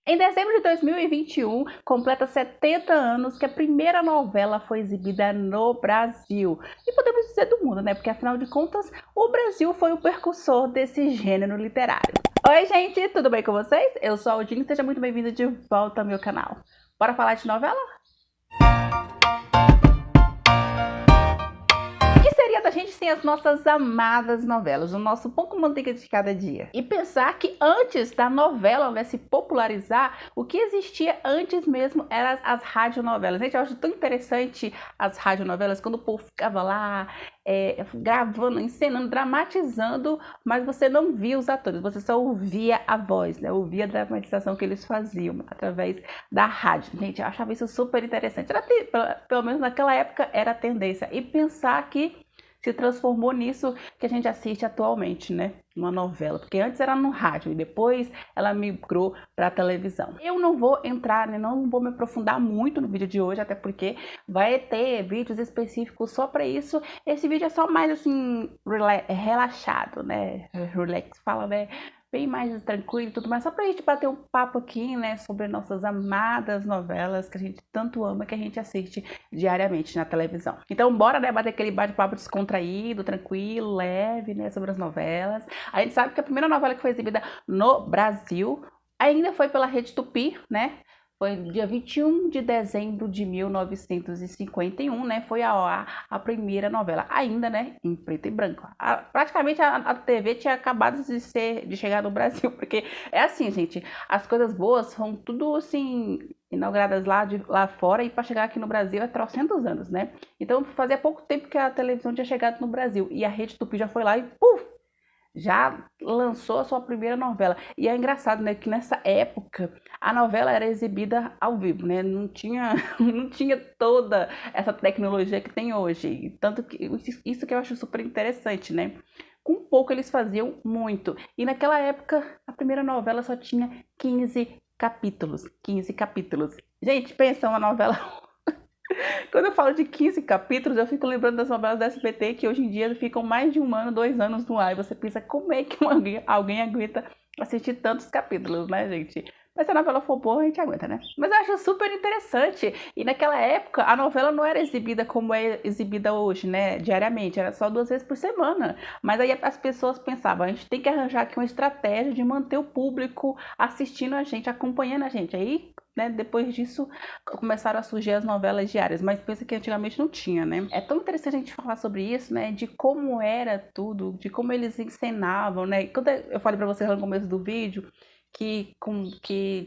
Em dezembro de 2021, completa 70 anos que a primeira novela foi exibida no Brasil. E podemos dizer do mundo, né? Porque afinal de contas, o Brasil foi o precursor desse gênero literário. Oi, gente, tudo bem com vocês? Eu sou a Aldine e seja muito bem-vindo de volta ao meu canal. Bora falar de novela? Seria da gente sem as nossas amadas novelas, o nosso pão com manteiga de cada dia. E pensar que antes da novela, né, se popularizar, o que existia antes mesmo eram as radionovelas. Gente, eu acho tão interessante as radionovelas, quando o povo ficava lá gravando, encenando, dramatizando, mas você não via os atores, você só ouvia a voz, né? Ouvia a dramatização que eles faziam através da rádio. Gente, eu achava isso super interessante. Pelo menos naquela época era a tendência. E pensar que se transformou nisso que a gente assiste atualmente, né? Uma novela, porque antes era no rádio e depois ela migrou para a televisão. Eu não vou entrar, né? Não vou me aprofundar muito no vídeo de hoje, até porque vai ter vídeos específicos só para isso. Esse vídeo é só mais assim, relaxado, né? Relax, fala, né? Bem mais tranquilo e tudo mais, só pra gente bater um papo aqui, né, sobre nossas amadas novelas que a gente tanto ama, que a gente assiste diariamente na televisão. Então bora, né, bater aquele bate-papo descontraído, tranquilo, leve, né, sobre as novelas. A gente sabe que a primeira novela que foi exibida no Brasil ainda foi pela Rede Tupi, né? Foi dia 21 de dezembro de 1951, né? Foi a primeira novela, ainda, né? Em preto e branco. Praticamente a TV tinha acabado de chegar no Brasil, porque é assim, gente, as coisas boas são tudo assim inauguradas lá fora e para chegar aqui no Brasil é 300 anos, né? Então fazia pouco tempo que a televisão tinha chegado no Brasil e a Rede Tupi já foi lá e puf! Já lançou a sua primeira novela. E é engraçado, né, que nessa época a novela era exibida ao vivo, né? Não tinha, não tinha toda essa tecnologia que tem hoje. Tanto que isso que eu acho super interessante, né? Com pouco eles faziam muito. E naquela época a primeira novela só tinha 15 capítulos. 15 capítulos. Gente, pensa uma novela. Quando eu falo de 15 capítulos, eu fico lembrando das novelas da SBT que hoje em dia ficam mais de 1 ano, 2 anos no ar. E você pensa, como é que alguém aguenta assistir tantos capítulos, né, gente? Mas se a novela for boa, a gente aguenta, né? Mas eu acho super interessante. E naquela época, a novela não era exibida como é exibida hoje, né? Diariamente. Era só 2 vezes por semana. Mas aí as pessoas pensavam, a gente tem que arranjar aqui uma estratégia de manter o público assistindo a gente, acompanhando a gente. Aí, né, depois disso, começaram a surgir as novelas diárias. Mas pensa que antigamente não tinha, né? É tão interessante a gente falar sobre isso, né? De como era tudo, de como eles encenavam, né? Quando eu falei pra vocês no começo do vídeo, que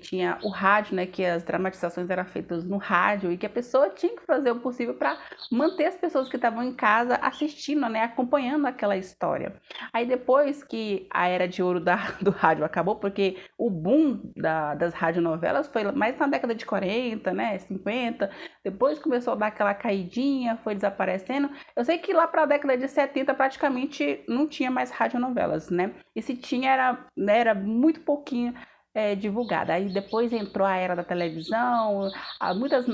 tinha o rádio, né, que as dramatizações eram feitas no rádio e que a pessoa tinha que fazer o possível para manter as pessoas que estavam em casa assistindo, né, acompanhando aquela história. Aí depois que a era de ouro do rádio acabou, porque o boom das radionovelas foi mais na década de 40, né, 50, depois começou a dar aquela caidinha, foi desaparecendo. Eu sei que lá para a década de 70 praticamente não tinha mais radionovelas, né, e se tinha era muito pouquinho divulgada. Aí depois entrou a era da televisão, muitas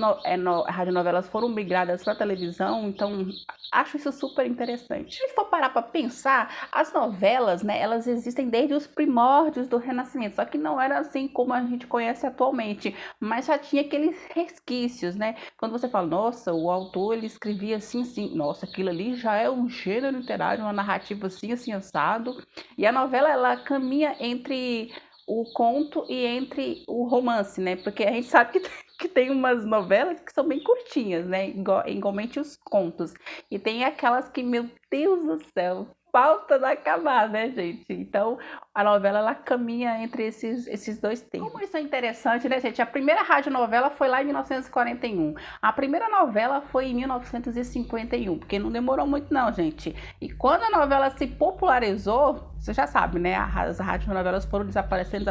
radionovelas foram migradas para a televisão, então acho isso super interessante. Se a gente for parar para pensar, as novelas, né, elas existem desde os primórdios do Renascimento, só que não era assim como a gente conhece atualmente, mas já tinha aqueles resquícios, né? Quando você fala, nossa, o autor ele escrevia assim, assim, nossa, aquilo ali já é um gênero literário, uma narrativa assim, assim, assado. E a novela, ela caminha entre o conto e entre o romance, né? Porque a gente sabe que tem umas novelas que são bem curtinhas, né? Igualmente os contos. E tem aquelas que, meu Deus do céu, falta de acabar, né, gente? Então, a novela, ela caminha entre esses dois temas. Como isso é interessante, né, gente? A primeira radionovela foi lá em 1941. A primeira novela foi em 1951, porque não demorou muito não, gente. E quando a novela se popularizou, você já sabe, né? As radionovelas foram desaparecendo,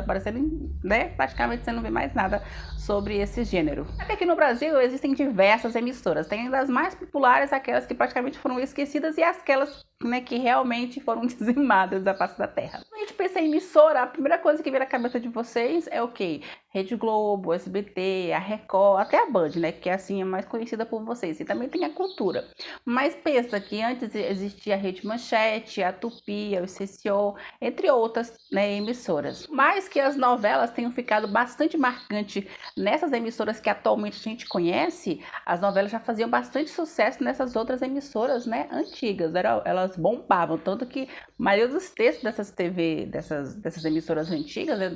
né? Praticamente você não vê mais nada sobre esse gênero. Aqui no Brasil existem diversas emissoras. Tem das mais populares, aquelas que praticamente foram esquecidas e aquelas, né, que realmente foram dizimadas da face da terra. Quando a gente pensa em emissora, a primeira coisa que vem na cabeça de vocês é o quê? Rede Globo, SBT, a Record, até a Band, né, que assim é mais conhecida por vocês. E também tem a Cultura. Mas pensa que antes existia a Rede Manchete, a Tupi, a CCO, entre outras, né, emissoras. Mas que as novelas tenham ficado bastante marcante nessas emissoras que atualmente a gente conhece, as novelas já faziam bastante sucesso nessas outras emissoras, né, antigas. Elas bombavam, tanto que a maioria dos textos dessas TV, dessas emissoras antigas, né,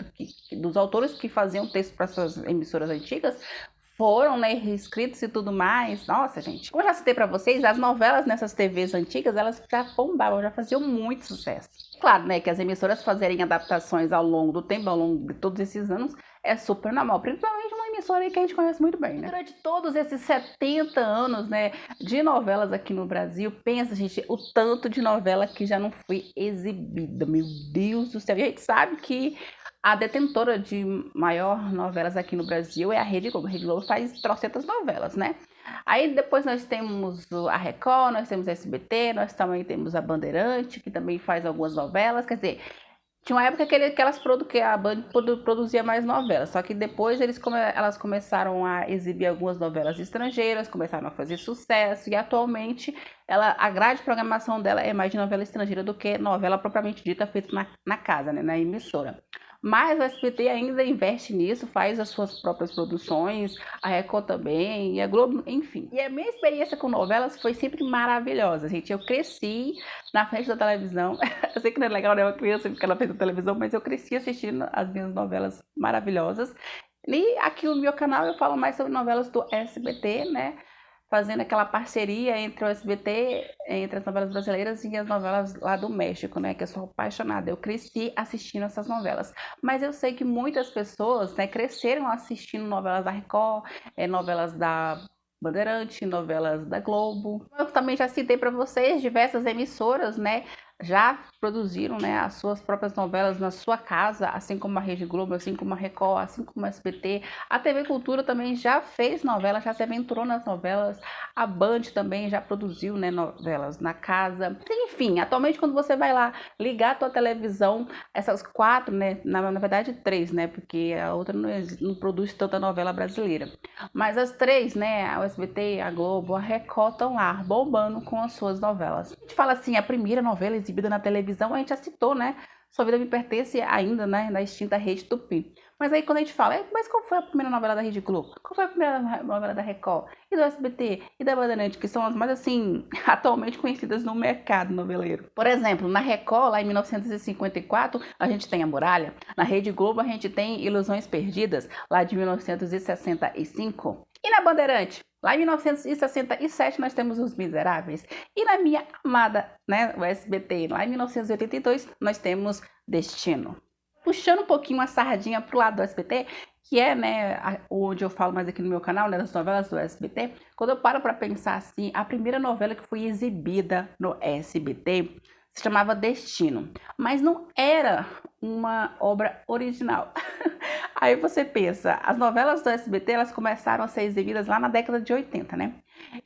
dos autores que faziam texto para essas emissoras antigas, foram, né, reescritos e tudo mais. Nossa, gente. Como eu já citei para vocês, as novelas nessas TVs antigas, elas já bombavam, já faziam muito sucesso. Claro, né, que as emissoras fazerem adaptações ao longo do tempo, ao longo de todos esses anos, é super normal, principalmente uma emissora aí que a gente conhece muito bem, né? Durante todos esses 70 anos, né, de novelas aqui no Brasil, pensa, gente, o tanto de novela que já não foi exibida, meu Deus do céu. E a gente sabe que a detentora de maior novelas aqui no Brasil é a Rede Globo. A Rede Globo faz trocentas novelas, né? Aí depois nós temos a Record, nós temos a SBT, nós também temos a Bandeirante, que também faz algumas novelas, quer dizer, tinha uma época que a Band produzia mais novelas, só que depois elas começaram a exibir algumas novelas estrangeiras, começaram a fazer sucesso, e atualmente a grade de programação dela é mais de novela estrangeira do que novela propriamente dita feita na casa, né, na emissora. Mas o SBT ainda investe nisso, faz as suas próprias produções, a Record também, e a Globo, enfim. E a minha experiência com novelas foi sempre maravilhosa, gente. Eu cresci na frente da televisão. Eu sei que não é legal, né, uma criança ficar na frente da televisão, mas eu cresci assistindo as minhas novelas maravilhosas. E aqui no meu canal eu falo mais sobre novelas do SBT, né? Fazendo aquela parceria entre o SBT, entre as novelas brasileiras e as novelas lá do México, né? Que eu sou apaixonada. Eu cresci assistindo essas novelas. Mas eu sei que muitas pessoas, né, cresceram assistindo novelas da Record, novelas da Bandeirante, novelas da Globo. Eu também já citei para vocês diversas emissoras, né? Já produziram, né, as suas próprias novelas na sua casa, assim como a Rede Globo, assim como a Record, assim como a SBT. A TV Cultura também já fez novelas, já se aventurou nas novelas. A Band também já produziu, né, novelas na casa. Enfim, atualmente quando você vai lá ligar a tua televisão, essas quatro, né, na verdade três, né, porque a outra não produz tanta novela brasileira. Mas as três, né, a SBT, a Globo, a Record estão lá bombando com as suas novelas. A gente fala assim, a primeira novela exibida na televisão, a gente já citou, né? Sua Vida Me Pertence ainda, né? Na extinta Rede Tupi. Mas aí quando a gente fala, mas qual foi a primeira novela da Rede Globo? Qual foi a primeira novela da Record? E do SBT? E da Bandeirante? Que são as mais, assim, atualmente conhecidas no mercado noveleiro. Por exemplo, na Record, lá em 1954, a gente tem A Muralha. Na Rede Globo, a gente tem Ilusões Perdidas, lá de 1965. E na Bandeirante? Lá em 1967 nós temos Os Miseráveis. E na minha amada, né, o SBT, lá em 1982 nós temos Destino. Puxando um pouquinho a sardinha pro lado do SBT, que é, né, onde eu falo mais aqui no meu canal, né, das novelas do SBT, quando eu paro para pensar assim, a primeira novela que foi exibida no SBT se chamava Destino, mas não era uma obra original. Aí você pensa, as novelas do SBT, elas começaram a ser exibidas lá na década de 80, né?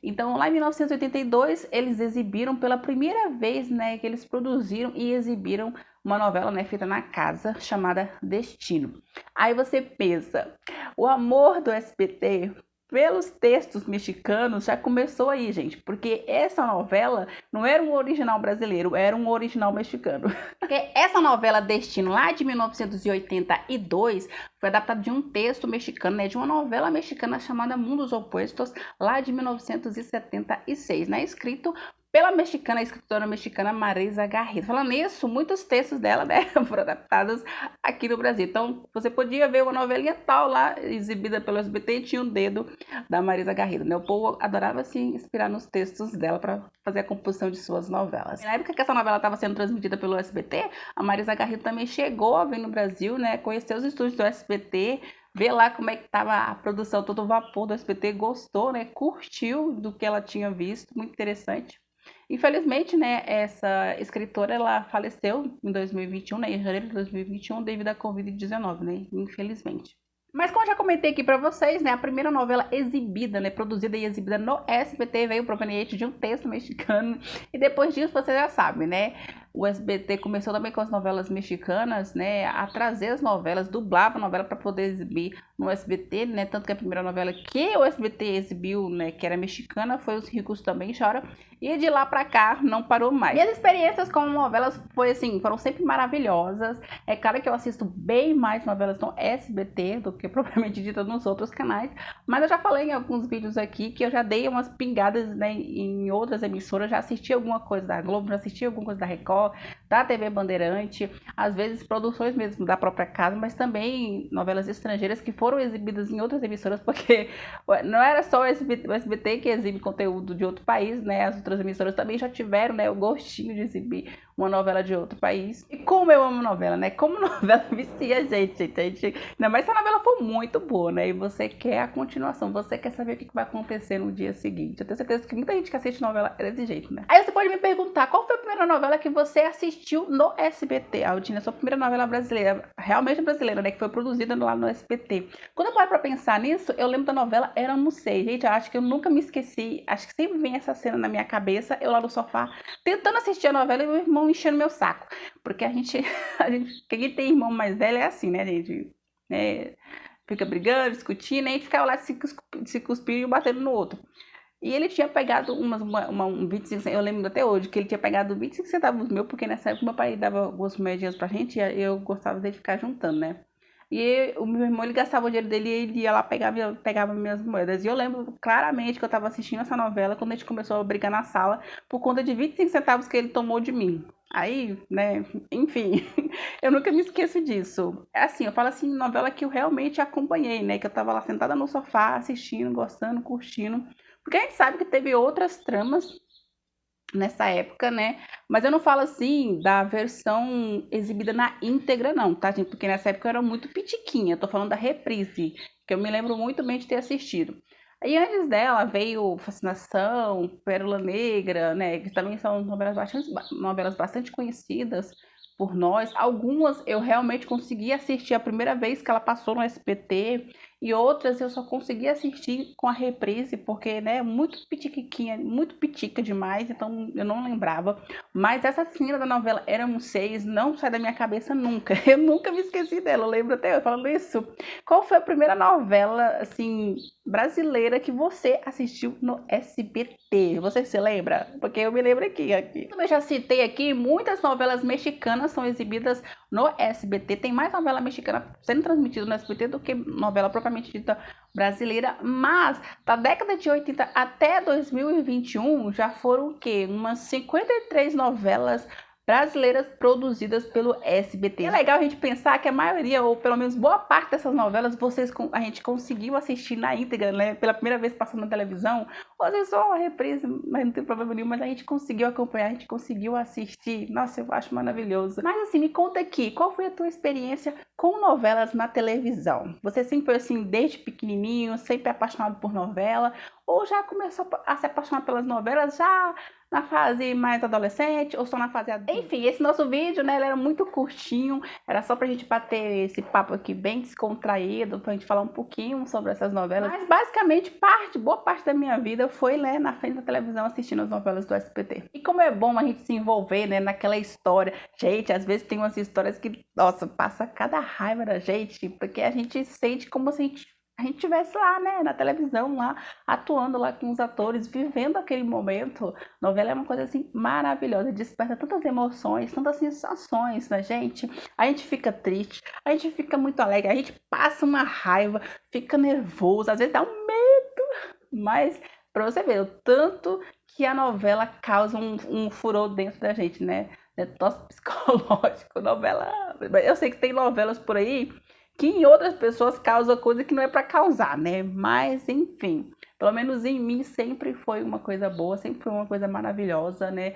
Então, lá em 1982, eles exibiram pela primeira vez, né, que eles produziram e exibiram uma novela, né, feita na casa, chamada Destino. Aí você pensa, o amor do SBT pelos textos mexicanos já começou aí, gente, porque essa novela não era um original brasileiro, era um original mexicano. Porque essa novela Destino, lá de 1982, foi adaptada de um texto mexicano, né, de uma novela mexicana chamada Mundos Opuestos, lá de 1976, né, escrito pela mexicana, a escritora mexicana Marisa Garrido. Falando nisso, muitos textos dela, né, foram adaptados aqui no Brasil. Então, você podia ver uma novelinha tal lá, exibida pelo SBT, e tinha um dedo da Marisa Garrido, né? O povo adorava se inspirar nos textos dela para fazer a composição de suas novelas. Na época que essa novela estava sendo transmitida pelo SBT, a Marisa Garrido também chegou a vir no Brasil, né, conhecer os estúdios do SBT, ver lá como é que estava a produção, todo o vapor do SBT, gostou, né, curtiu do que ela tinha visto, muito interessante. Infelizmente, né, essa escritora, ela faleceu em 2021, né, em janeiro de 2021, devido à Covid-19, né, infelizmente. Mas como eu já comentei aqui pra vocês, né, a primeira novela exibida, né, produzida e exibida no SBT veio proveniente de um texto mexicano. E depois disso, você já sabe, né, o SBT começou também com as novelas mexicanas, né, a trazer as novelas, dublava a novela para poder exibir no SBT, né, tanto que a primeira novela que o SBT exibiu, né, que era mexicana, foi Os Ricos Também Choram, e de lá para cá não parou mais. Minhas experiências com novelas foram sempre maravilhosas. É claro que eu assisto bem mais novelas no SBT do que propriamente dita nos outros canais, mas eu já falei em alguns vídeos aqui que eu já dei umas pingadas, né, em outras emissoras, já assisti alguma coisa da Globo, já assisti alguma coisa da Record, da TV Bandeirante, às vezes produções mesmo da própria casa, mas também novelas estrangeiras que foram exibidas em outras emissoras, porque não era só o SBT que exibe conteúdo de outro país, né, as outras emissoras também já tiveram, né, o gostinho de exibir uma novela de outro país. E como eu amo novela, né? Como novela vicia a gente. Ainda mais se a novela for muito boa, né? E você quer a continuação, você quer saber o que vai acontecer no dia seguinte. Eu tenho certeza que muita gente que assiste novela é desse jeito, né? Aí você pode me perguntar, qual foi a primeira novela que você assistiu no SBT, Aldina? Sua primeira novela brasileira, realmente brasileira, né? Que foi produzida lá no SBT. Quando eu paro pra pensar nisso, eu lembro da novela Éramos Seis. Gente, eu acho que eu nunca me esqueci, acho que sempre vem essa cena na minha cabeça, eu lá no sofá, tentando assistir a novela e meu irmão enchendo meu saco. Porque quem tem irmão mais velho é assim, né, gente? É, fica brigando, discutindo, e fica lá se cuspindo e batendo no outro. E ele tinha pegado um 25 centavos, eu lembro até hoje, que ele tinha pegado 25 centavos meu, porque nessa época meu pai dava algumas moedinhas pra gente e eu gostava de ficar juntando, né? E o meu irmão, ele gastava o dinheiro dele e ele ia lá pegava minhas moedas. E eu lembro claramente que eu tava assistindo essa novela quando a gente começou a brigar na sala por conta de 25 centavos que ele tomou de mim. Aí, né, enfim, eu nunca me esqueço disso. É assim, eu falo assim, novela que eu realmente acompanhei, né, que eu tava lá sentada no sofá assistindo, gostando, curtindo. Porque a gente sabe que teve outras tramas nessa época, né? Mas eu não falo assim da versão exibida na íntegra, não, tá, gente? Porque nessa época eu era muito pitiquinha. Eu tô falando da reprise, que eu me lembro muito bem de ter assistido. Aí antes dela veio Fascinação, Pérola Negra, né? Que também são novelas bastante conhecidas por nós. Algumas eu realmente consegui assistir a primeira vez que ela passou no SBT. E outras eu só consegui assistir com a reprise, porque, né, muito pitiquiquinha, muito pitica demais, então eu não lembrava. Mas essa cena da novela Éramos Seis não sai da minha cabeça nunca. Eu nunca me esqueci dela, eu lembro até eu falando isso. Qual foi a primeira novela, assim, brasileira que você assistiu no SBT? Você se lembra? Porque eu me lembro aqui. Como eu já citei aqui, muitas novelas mexicanas são exibidas no SBT. Tem mais novela mexicana sendo transmitida no SBT do que novela propriamente dita brasileira, mas da década de 80 até 2021 já foram o quê? Umas 53 novelas brasileiras produzidas pelo SBT. É legal a gente pensar que a maioria, ou pelo menos boa parte dessas novelas, a gente conseguiu assistir na íntegra, né? Pela primeira vez passando na televisão, ou às vezes só uma reprise, mas não tem problema nenhum, mas a gente conseguiu acompanhar, a gente conseguiu assistir. Nossa, eu acho maravilhoso. Mas assim, me conta aqui, qual foi a tua experiência com novelas na televisão? Você sempre foi assim, desde pequenininho, sempre apaixonado por novela, ou já começou a se apaixonar pelas novelas já na fase mais adolescente ou só na fase adulta? Enfim, esse nosso vídeo, né, ele era muito curtinho, era só pra gente bater esse papo aqui bem descontraído, pra gente falar um pouquinho sobre essas novelas. Mas basicamente, boa parte da minha vida foi, né, na frente da televisão assistindo as novelas do SBT. E como é bom a gente se envolver, né, naquela história. Gente, às vezes tem umas histórias que, nossa, passa cada raiva da gente, porque a gente sente como se a gente estivesse lá, né, na televisão, lá, atuando lá com os atores, vivendo aquele momento. Novela é uma coisa, assim, maravilhosa, desperta tantas emoções, tantas sensações na gente. A gente fica triste, a gente fica muito alegre, a gente passa uma raiva, fica nervoso, às vezes dá um medo, mas pra você ver, o tanto que a novela causa um furor dentro da gente, né, detox psicológico, novela... Eu sei que tem novelas por aí que em outras pessoas causa coisa que não é para causar, né? Mas, enfim, pelo menos em mim sempre foi uma coisa boa, sempre foi uma coisa maravilhosa, né?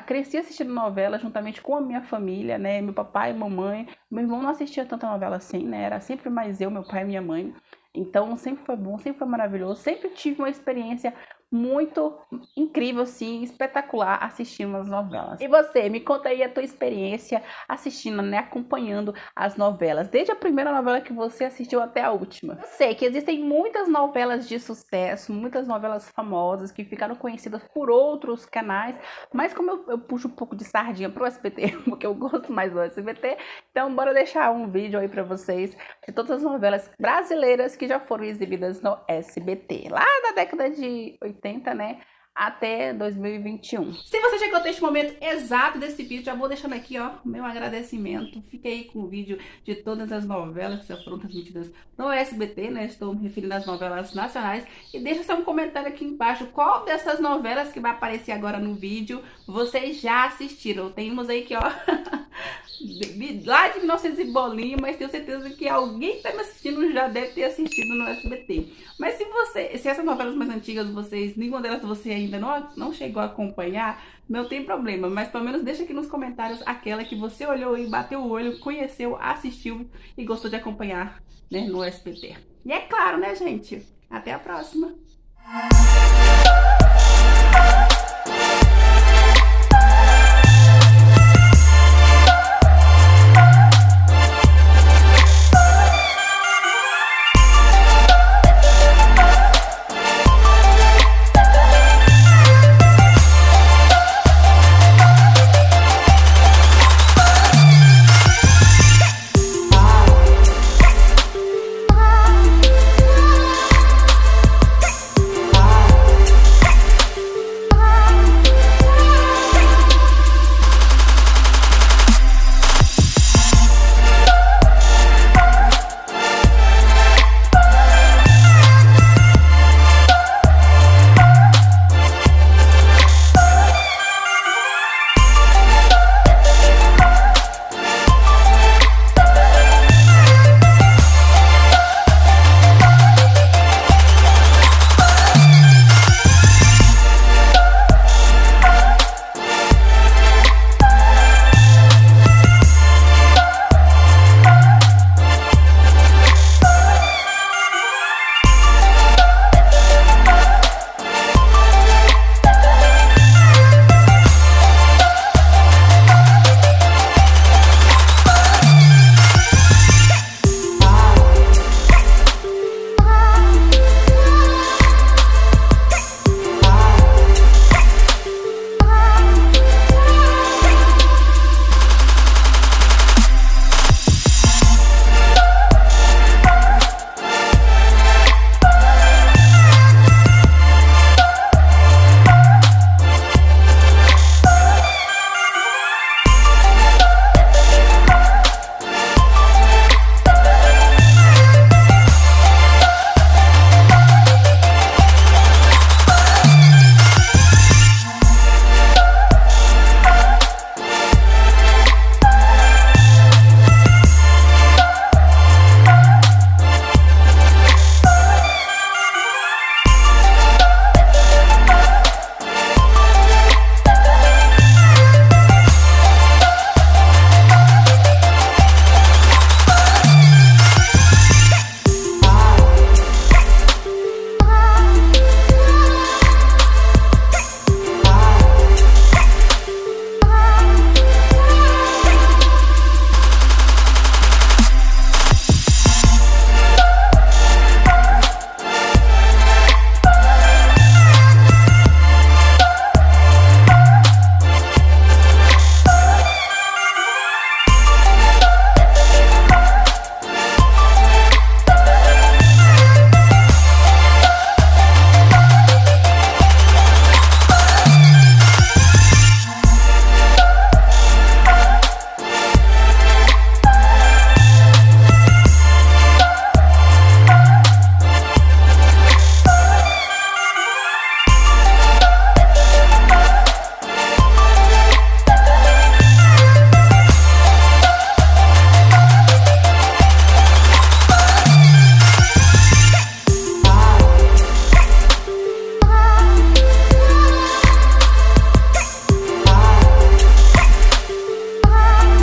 Cresci assistindo novela juntamente com a minha família, né? Meu papai e mamãe. Meu irmão não assistia tanta novela assim, né? Era sempre mais eu, meu pai e minha mãe. Então, sempre foi bom, sempre foi maravilhoso. Sempre tive uma experiência muito incrível, assim, espetacular assistindo as novelas. E você, me conta aí a tua experiência assistindo, né, acompanhando as novelas, desde a primeira novela que você assistiu até a última. Eu sei que existem muitas novelas de sucesso, muitas novelas famosas que ficaram conhecidas por outros canais, mas como eu puxo um pouco de sardinha pro SBT, porque eu gosto mais do SBT, então bora deixar um vídeo aí pra vocês de todas as novelas brasileiras que já foram exibidas no SBT, lá da década de 80, né, até 2021. Se você chegou até este momento exato desse vídeo, já vou deixando aqui, ó, meu agradecimento. Fiquei com o vídeo de todas as novelas que já foram transmitidas no SBT, né? Estou me referindo às novelas nacionais. E deixa só um comentário aqui embaixo, qual dessas novelas que vai aparecer agora no vídeo vocês já assistiram. Temos aí que, ó, lá de 1900 e bolinho, mas tenho certeza que alguém que tá me assistindo já deve ter assistido no SBT. Mas se essas novelas mais antigas, nenhuma delas você ainda não chegou a acompanhar, não tem problema, mas pelo menos deixa aqui nos comentários aquela que você olhou e bateu o olho, conheceu, assistiu e gostou de acompanhar, né, no SBT. E é claro, né, gente? Até a próxima!